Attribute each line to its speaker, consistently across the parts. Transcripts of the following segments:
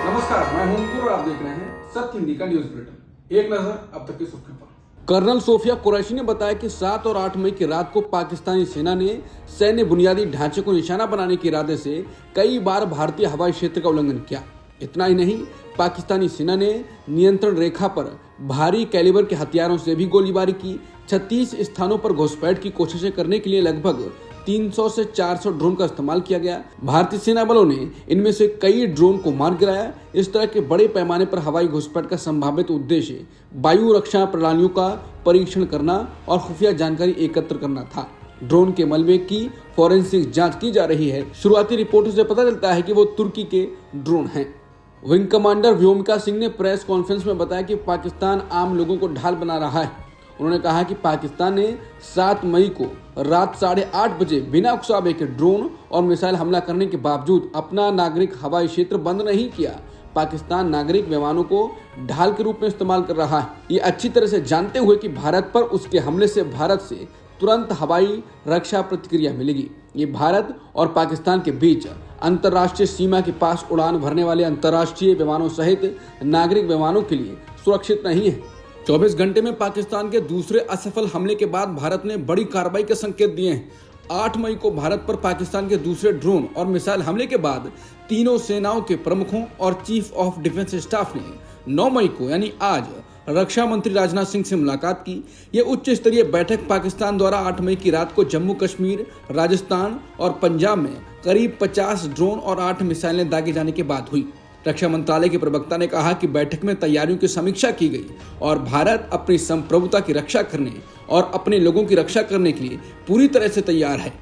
Speaker 1: नमस्कार, मैं हूं अंकुर और आप देख रहे हैं सत्य हिंदी का न्यूज बुलेटिन। एक नजर अब तक की सुर्खियों पर। कर्नल सोफिया कुरैशी ने बताया कि 7 और 8 मई की रात को पाकिस्तानी सेना ने सैन्य बुनियादी ढांचे को निशाना बनाने के इरादे से कई बार भारतीय हवाई क्षेत्र का उल्लंघन किया। इतना ही नहीं, पाकिस्तानी सेना ने नियंत्रण रेखा पर भारी कैलिबर के हथियारों से भी गोलीबारी की। 36 स्थानों पर घुसपैठ की कोशिशें करने के लिए लगभग 300 से 400 ड्रोन का इस्तेमाल किया गया। भारतीय सेना बलों ने इनमें से कई ड्रोन को मार गिराया। इस तरह के बड़े पैमाने पर हवाई घुसपैठ का संभावित उद्देश्य वायु रक्षा प्रणालियों का परीक्षण करना और खुफिया जानकारी एकत्र करना था। ड्रोन के मलबे की फॉरेंसिक जांच की जा रही है। शुरुआती रिपोर्टों से पता चलता है कि वो तुर्की के ड्रोन हैं। विंग कमांडर व्योमिका सिंह ने प्रेस कॉन्फ्रेंस में बताया कि पाकिस्तान आम लोगों को ढाल बना रहा है। उन्होंने कहा कि पाकिस्तान ने 7 मई को रात 8:30 बजे बिना उकसावे के ड्रोन और मिसाइल हमला करने के बावजूद अपना नागरिक हवाई क्षेत्र बंद नहीं किया। पाकिस्तान नागरिक विमानों को ढाल के रूप में इस्तेमाल कर रहा है, ये अच्छी तरह से जानते हुए कि भारत पर उसके हमले से भारत से तुरंत हवाई रक्षा प्रतिक्रिया मिलेगी। ये भारत और पाकिस्तान के बीच अंतर्राष्ट्रीय सीमा के पास उड़ान भरने वाले अंतर्राष्ट्रीय विमानों सहित नागरिक विमानों के लिए सुरक्षित नहीं है। 24 घंटे में पाकिस्तान के दूसरे असफल हमले के बाद भारत ने बड़ी कार्रवाई के संकेत दिए हैं। 8 मई को भारत पर पाकिस्तान के दूसरे ड्रोन और मिसाइल हमले के बाद तीनों सेनाओं के प्रमुखों और चीफ ऑफ डिफेंस स्टाफ ने 9 मई को यानी आज रक्षा मंत्री राजनाथ सिंह से मुलाकात की। यह उच्च स्तरीय बैठक पाकिस्तान द्वारा 8 मई की रात को जम्मू कश्मीर, राजस्थान और पंजाब में करीब 50 ड्रोन और 8 मिसाइलें दागे जाने के बाद हुई। रक्षा मंत्रालय के प्रवक्ता ने कहा कि बैठक में तैयारियों की समीक्षा की गई और भारत अपनी संप्रभुता की रक्षा करने और अपने लोगों की रक्षा करने के लिए पूरी तरह से तैयार है।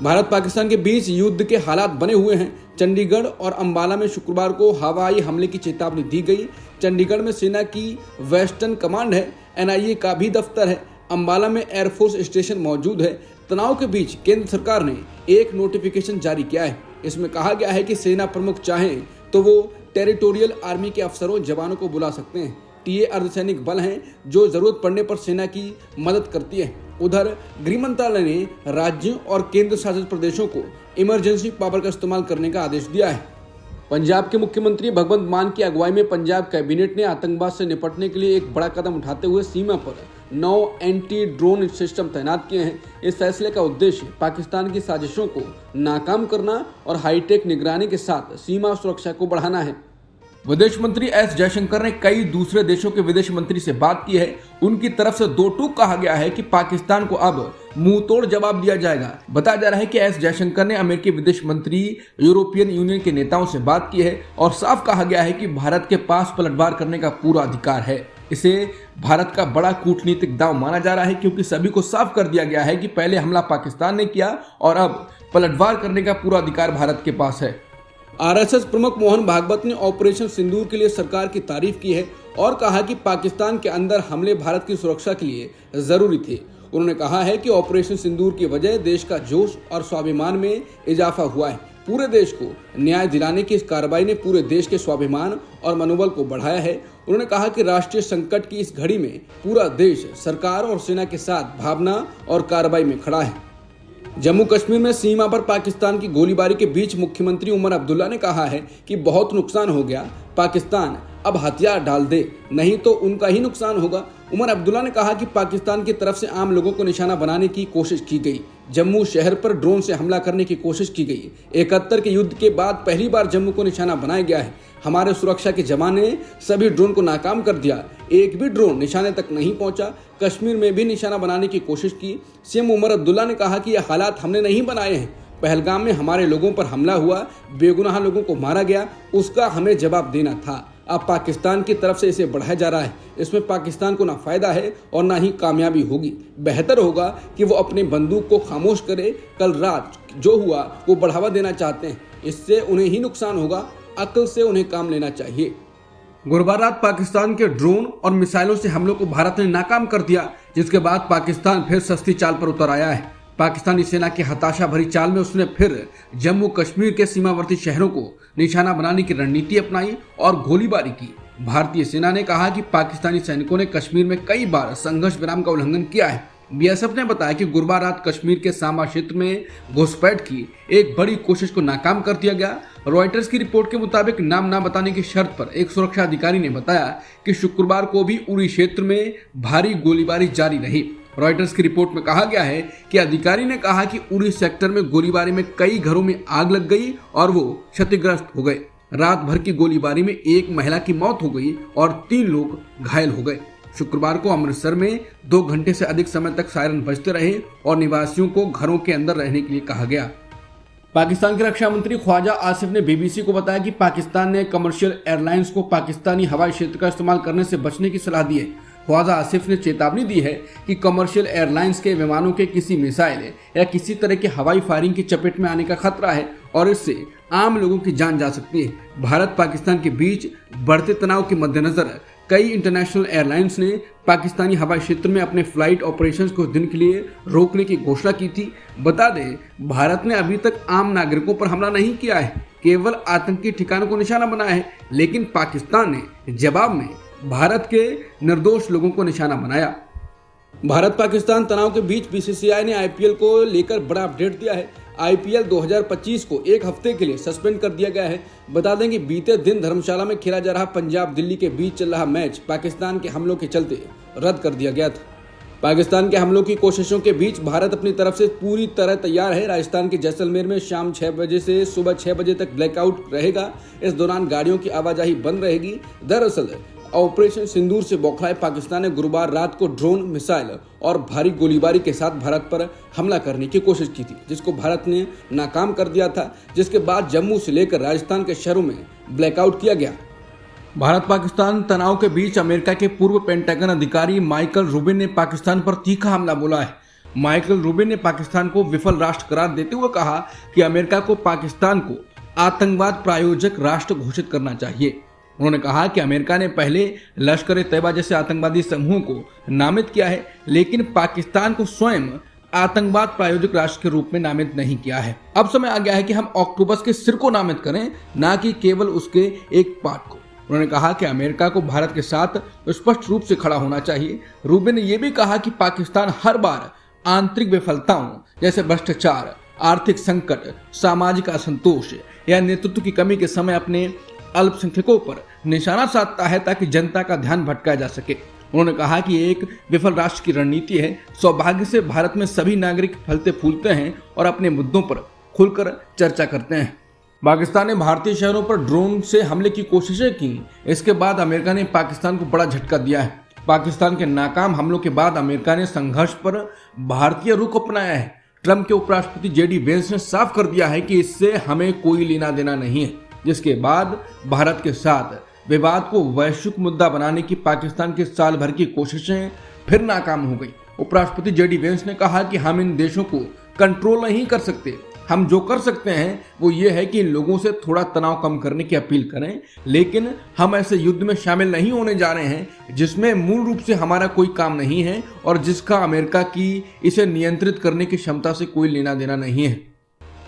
Speaker 1: भारत पाकिस्तान के बीच युद्ध के हालात बने हुए हैं। चंडीगढ़ और अंबाला में शुक्रवार को हवाई हमले की चेतावनी दी गई। चंडीगढ़ में सेना की वेस्टर्न कमांड है, NIA का भी दफ्तर है। अंबाला में एयरफोर्स स्टेशन मौजूद है। तनाव के बीच केंद्र सरकार ने एक नोटिफिकेशन जारी किया है। इसमें कहा गया है कि सेना प्रमुख चाहें तो वो टेरिटोरियल आर्मी के अफसरों जवानों को बुला सकते हैं। टीए अर्धसैनिक बल हैं जो जरूरत पड़ने पर सेना की मदद करती है। उधर गृह मंत्रालय ने राज्यों और केंद्र शासित प्रदेशों को इमरजेंसी पावर का इस्तेमाल करने का आदेश दिया है। पंजाब के मुख्यमंत्री भगवंत मान की अगुवाई में पंजाब कैबिनेट ने आतंकवाद से निपटने के लिए एक बड़ा कदम उठाते हुए सीमा पर 9 एंटी ड्रोन सिस्टम तैनात किए हैं। इस फैसले का उद्देश्य पाकिस्तान की साजिशों को नाकाम करना और हाईटेक निगरानी के साथ सीमा सुरक्षा को बढ़ाना है। विदेश मंत्री एस जयशंकर ने कई दूसरे देशों के विदेश मंत्री से बात की है। उनकी तरफ से दो टूक कहा गया है कि पाकिस्तान को अब मुंह तोड़ जवाब दिया जाएगा। बताया जा रहा है कि एस जयशंकर ने अमेरिकी विदेश मंत्री, यूरोपियन यूनियन के नेताओं से बात की है और साफ कहा गया है कि भारत के पास पलटवार करने का पूरा अधिकार है। इसे भारत का बड़ा कूटनीतिक दांव माना जा रहा है क्योंकि सभी को साफ कर दिया गया है कि पहले हमला पाकिस्तान ने किया और अब पलटवार करने का पूरा अधिकार भारत के पास है। RSS प्रमुख मोहन भागवत ने ऑपरेशन सिंदूर के लिए सरकार की तारीफ की है और कहा कि पाकिस्तान के अंदर हमले भारत की सुरक्षा के लिए जरूरी थे। उन्होंने कहा है कि ऑपरेशन सिंदूर की वजह देश का जोश और स्वाभिमान में इजाफा हुआ है। पूरे देश को न्याय दिलाने की इस कार्रवाई ने पूरे देश के स्वाभिमान और मनोबल को बढ़ाया है। उन्होंने कहा कि राष्ट्रीय संकट की इस घड़ी में पूरा देश सरकार और सेना के साथ भावना और कार्रवाई में खड़ा है। जम्मू कश्मीर में सीमा पर पाकिस्तान की गोलीबारी के बीच मुख्यमंत्री उमर अब्दुल्ला ने कहा है कि बहुत नुकसान हो गया, पाकिस्तान अब हथियार डाल दे, नहीं तो उनका ही नुकसान होगा। उमर अब्दुल्ला ने कहा कि पाकिस्तान की तरफ से आम लोगों को निशाना बनाने की कोशिश की गई। जम्मू शहर पर ड्रोन से हमला करने की कोशिश की गई। 71 के युद्ध के बाद पहली बार जम्मू को निशाना बनाया गया है। हमारे सुरक्षा के जवान ने सभी ड्रोन को नाकाम कर दिया। एक भी ड्रोन निशाने तक नहीं पहुंचा। कश्मीर में भी निशाना बनाने की कोशिश की। सीएम उमर अब्दुल्ला ने कहा कि यह हालात हमने नहीं बनाए हैं। पहलगाम में हमारे लोगों पर हमला हुआ, बेगुनाह लोगों को मारा गया, उसका हमें जवाब देना था। अब पाकिस्तान की तरफ से इसे बढ़ाया जा रहा है। इसमें पाकिस्तान को ना फायदा है और ना ही कामयाबी होगी। बेहतर होगा कि वो अपने बंदूक को खामोश करे। कल रात जो हुआ वो बढ़ावा देना चाहते हैं, इससे उन्हें ही नुकसान होगा। अक्ल से उन्हें काम लेना चाहिए। गुरुवार रात पाकिस्तान के ड्रोन और मिसाइलों से हमलों को भारत ने नाकाम कर दिया, जिसके बाद पाकिस्तान फिर सस्ती चाल पर उतर आया है। पाकिस्तानी सेना की हताशा भरी चाल में उसने फिर जम्मू कश्मीर के सीमावर्ती शहरों को निशाना बनाने की रणनीति अपनाई और गोलीबारी की। भारतीय सेना ने कहा कि पाकिस्तानी सैनिकों ने कश्मीर में कई बार संघर्ष विराम का उल्लंघन किया है। बीएसएफ ने बताया कि गुरुवार रात कश्मीर के सांबा क्षेत्र में घुसपैठ की एक बड़ी कोशिश को नाकाम कर दिया गया। रॉयटर्स की रिपोर्ट के मुताबिक नाम न बताने की शर्त पर एक सुरक्षा अधिकारी ने बताया कि शुक्रवार को भी उरी क्षेत्र में भारी गोलीबारी जारी रही। रॉयटर्स की रिपोर्ट में कहा गया है कि अधिकारी ने कहा कि उरी सेक्टर में गोलीबारी में कई घरों में आग लग गई और वो क्षतिग्रस्त हो गए। रात भर की गोलीबारी में एक महिला की मौत हो गई और 3 लोग घायल हो गए। शुक्रवार को अमृतसर में 2 घंटे से अधिक समय तक सायरन बजते रहे और निवासियों को घरों के अंदर रहने के लिए कहा गया। पाकिस्तान के रक्षा मंत्री ख्वाजा आसिफ ने बीबीसी को बताया कि पाकिस्तान ने कमर्शियल एयरलाइंस को पाकिस्तानी हवाई क्षेत्र का इस्तेमाल करने से बचने की सलाह दी है। ख्वाजा आसिफ ने चेतावनी दी है कि कमर्शियल एयरलाइंस के विमानों के किसी मिसाइल या किसी तरह की हवाई फायरिंग की चपेट में आने का खतरा है और इससे आम लोगों की जान जा सकती है। भारत पाकिस्तान के बीच बढ़ते तनाव के मद्देनजर कई इंटरनेशनल एयरलाइंस ने पाकिस्तानी हवाई क्षेत्र में अपने फ्लाइट ऑपरेशंस कुछ दिन के लिए रोकने की घोषणा की थी। बता दें, भारत ने अभी तक आम नागरिकों पर हमला नहीं किया है, केवल आतंकी ठिकानों को निशाना बनाया है, लेकिन पाकिस्तान ने जवाब में भारत के निर्दोष लोगों को निशाना बनाया। भारत पाकिस्तान तनाव के बीच बीसीसीआई ने आईपीएल को लेकर बड़ा अपडेट दिया है। आईपीएल 2025 को 1 हफ्ते के लिए सस्पेंड कर दिया गया है। बता दें कि बीते दिन धर्मशाला में खेला जा रहा पंजाब दिल्ली के बीच चल रहा मैच पाकिस्तान के हमलों के चलते रद्द कर दिया गया था। पाकिस्तान के हमलों की कोशिशों के बीच भारत अपनी तरफ से पूरी तरह तैयार है। राजस्थान के जैसलमेर में शाम 6 बजे से सुबह 6 बजे तक ब्लैकआउट रहेगा। इस दौरान गाड़ियों की आवाजाही बंद रहेगी। दरअसल ऑपरेशन सिंदूर से बौखलाए पाकिस्तान ने गुरुवार रात को ड्रोन, मिसाइल और भारी गोलीबारी के साथ भारत पर हमला करने की कोशिश की थी, जिसको भारत ने नाकाम कर दिया था, जिसके बाद जम्मू से लेकर राजस्थान के शहरों में ब्लैकआउट किया गया। भारत पाकिस्तान तनाव के बीच अमेरिका के पूर्व पेंटागन अधिकारी माइकल रूबिन ने पाकिस्तान पर तीखा हमला बोला है। माइकल रूबिन ने पाकिस्तान को विफल राष्ट्र करार देते हुए कहा कि अमेरिका को पाकिस्तान को आतंकवाद प्रायोजक राष्ट्र घोषित करना चाहिए। उन्होंने कहा कि अमेरिका ने पहले लश्कर-ए-तैयबा जैसे आतंकवादी समूहों को नामित किया है, लेकिन पाकिस्तान को स्वयं आतंकवाद प्रायोजक राष्ट्र के रूप में नामित नहीं किया है। अब समय आ गया है कि हम ऑक्टोपस के सिर को नामित करें, न कि केवल उसके एक पार्ट को। उन्होंने कहा कि अमेरिका को भारत के साथ स्पष्ट रूप से खड़ा होना चाहिए। रूबिन ने यह भी कहा कि पाकिस्तान हर बार आंतरिक विफलताओं जैसे भ्रष्टाचार, आर्थिक संकट, सामाजिक असंतोष या नेतृत्व की कमी के समय अपने अल्पसंख्यकों पर निशाना साधता है ताकि जनता का ध्यान भटकाया जा सके। उन्होंने कहा कि एक विफल राष्ट्र की रणनीति है। सौभाग्य से भारत में सभी नागरिक फलते फूलते हैं और अपने मुद्दों पर खुलकर चर्चा करते हैं। पाकिस्तान ने भारतीय शहरों पर ड्रोन से हमले की कोशिशें की। इसके बाद अमेरिका ने पाकिस्तान को बड़ा झटका दिया है। पाकिस्तान के नाकाम हमलों के बाद अमेरिका ने संघर्ष पर भारतीय रुख अपनाया है। ट्रंप के उपराष्ट्रपति जेडी वेंस ने साफ कर दिया है कि इससे हमें कोई लेना देना नहीं है, जिसके बाद भारत के साथ विवाद को वैश्विक मुद्दा बनाने की पाकिस्तान की साल भर की कोशिशें फिर नाकाम हो गई। उपराष्ट्रपति जेडी वेंस ने कहा कि हम इन देशों को कंट्रोल नहीं कर सकते। हम जो कर सकते हैं वो ये है कि इन लोगों से थोड़ा तनाव कम करने की अपील करें, लेकिन हम ऐसे युद्ध में शामिल नहीं होने जा रहे हैं जिसमें मूल रूप से हमारा कोई काम नहीं है और जिसका अमेरिका की इसे नियंत्रित करने की क्षमता से कोई लेना देना नहीं है।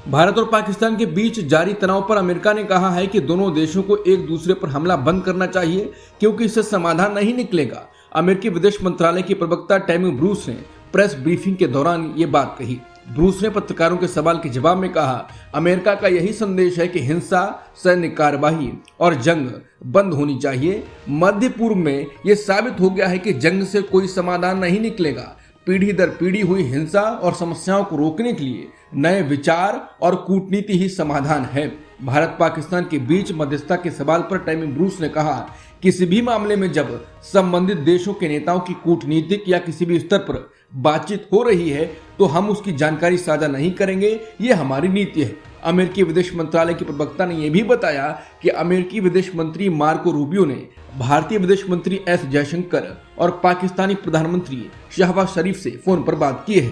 Speaker 1: भारत और पाकिस्तान के बीच जारी तनाव पर अमेरिका ने कहा है कि दोनों देशों को एक दूसरे पर हमला बंद करना चाहिए, क्योंकि इससे समाधान नहीं निकलेगा। अमेरिकी विदेश मंत्रालय की प्रवक्ता टैमी ब्रूस ने प्रेस ब्रीफिंग के दौरान ये बात कही। ब्रूस ने पत्रकारों के सवाल के जवाब में कहा, अमेरिका का यही संदेश है कि हिंसा, सैन्य कार्यवाही और जंग बंद होनी चाहिए। मध्य पूर्व में यह साबित हो गया है कि जंग से कोई समाधान नहीं निकलेगा। पीढ़ी दर पीढ़ी हुई हिंसा और समस्याओं को रोकने के लिए नए विचार और कूटनीति ही समाधान है। भारत पाकिस्तान के बीच मध्यस्थता के सवाल पर टैमी ब्रूस ने कहा, किसी भी मामले में जब संबंधित देशों के नेताओं की कूटनीतिक या किसी भी स्तर पर बातचीत हो रही है तो हम उसकी जानकारी साझा नहीं करेंगे, ये हमारी नीति है। अमेरिकी विदेश मंत्रालय के प्रवक्ता ने यह भी बताया कि अमेरिकी विदेश मंत्री मार्को रूबियो ने भारतीय विदेश मंत्री एस जयशंकर और पाकिस्तानी प्रधानमंत्री शहबाज शरीफ से फोन पर बात की है।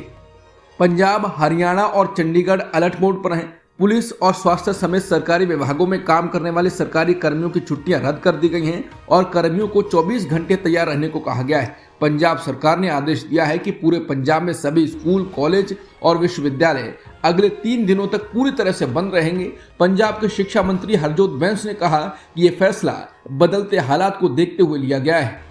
Speaker 1: पंजाब, हरियाणा और चंडीगढ़ अलर्ट मोड पर हैं। पुलिस और स्वास्थ्य समेत सरकारी विभागों में काम करने वाले सरकारी कर्मियों की छुट्टियां रद्द कर दी गई हैं और कर्मियों को 24 घंटे तैयार रहने को कहा गया है। पंजाब सरकार ने आदेश दिया है कि पूरे पंजाब में सभी स्कूल, कॉलेज और विश्वविद्यालय अगले 3 दिनों तक पूरी तरह से बंद रहेंगे। पंजाब के शिक्षा मंत्री हरजोत बैंस ने कहा कि ये फैसला बदलते हालात को देखते हुए लिया गया है।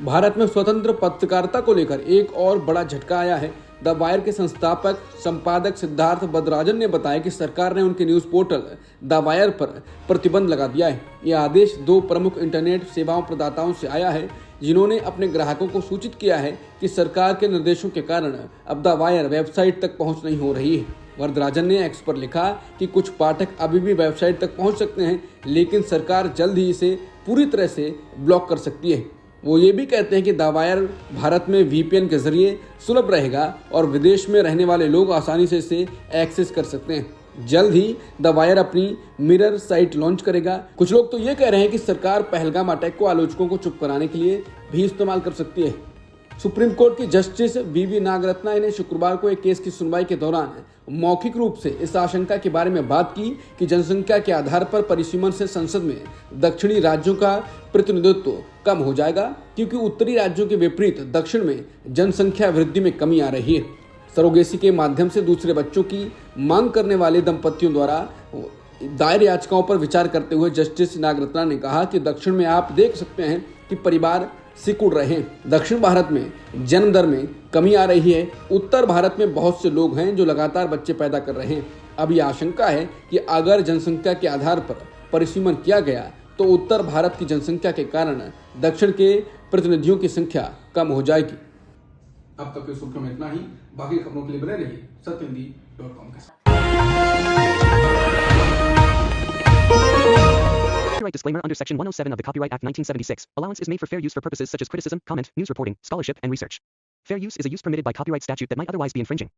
Speaker 1: भारत में स्वतंत्र पत्रकारिता को लेकर एक और बड़ा झटका आया है। द वायर के संस्थापक संपादक सिद्धार्थ बदराजन ने बताया कि सरकार ने उनके न्यूज पोर्टल द वायर पर प्रतिबंध लगा दिया है। यह आदेश दो प्रमुख इंटरनेट सेवाओं प्रदाताओं से आया है, जिन्होंने अपने ग्राहकों को सूचित किया है कि सरकार के निर्देशों के कारण अब द वायर वेबसाइट तक पहुंच नहीं हो रही है। वरदराजन ने एक्स पर लिखा कि कुछ पाठक अभी भी वेबसाइट तक पहुंच सकते हैं, लेकिन सरकार जल्द ही इसे पूरी तरह से ब्लॉक कर सकती है। वो ये भी कहते हैं कि द वायर भारत में VPN के जरिए सुलभ रहेगा और विदेश में रहने वाले लोग आसानी से इसे एक्सेस कर सकते हैं। जल्द ही द वायर अपनी मिरर साइट लॉन्च करेगा। कुछ लोग तो ये कह रहे हैं कि सरकार पहलगाम अटैक को आलोचकों को चुप कराने के लिए भी इस्तेमाल कर सकती है। सुप्रीम कोर्ट की जस्टिस BV नागरत्ना ने शुक्रवार को एक केस की सुनवाई के दौरान मौखिक रूप से इस आशंका के बारे में बात की कि जनसंख्या के आधार पर परिसीमन से संसद में दक्षिणी राज्यों का प्रतिनिधित्व कम हो जाएगा, क्योंकि उत्तरी राज्यों के विपरीत दक्षिण में जनसंख्या वृद्धि में कमी आ रही है। सरोगेसी के माध्यम से दूसरे बच्चों की मांग करने वाले दंपतियों द्वारा दायर याचिकाओं पर विचार करते हुए जस्टिस नागरत्ना ने कहा कि दक्षिण में आप देख सकते हैं कि परिवार सिकुड़ रहे हैं। दक्षिण भारत में जन्म दर में कमी आ रही है। उत्तर भारत में बहुत से लोग हैं जो लगातार बच्चे पैदा कर रहे हैं। अब यह आशंका है कि अगर जनसंख्या के आधार पर परिसीमन किया गया तो उत्तर भारत की जनसंख्या के कारण दक्षिण के प्रतिनिधियों की संख्या कम हो जाएगी। अब तक की सुर्खियों में इतना ही। बाकी खबरों के लिए बने रहिए सत्यहिंदी.com के साथ।
Speaker 2: Copyright disclaimer under Section 107 of the Copyright Act 1976. Allowance is made for fair use for purposes such as criticism, comment, news reporting, scholarship, and research. Fair use is a use permitted by copyright statute that might otherwise be infringing.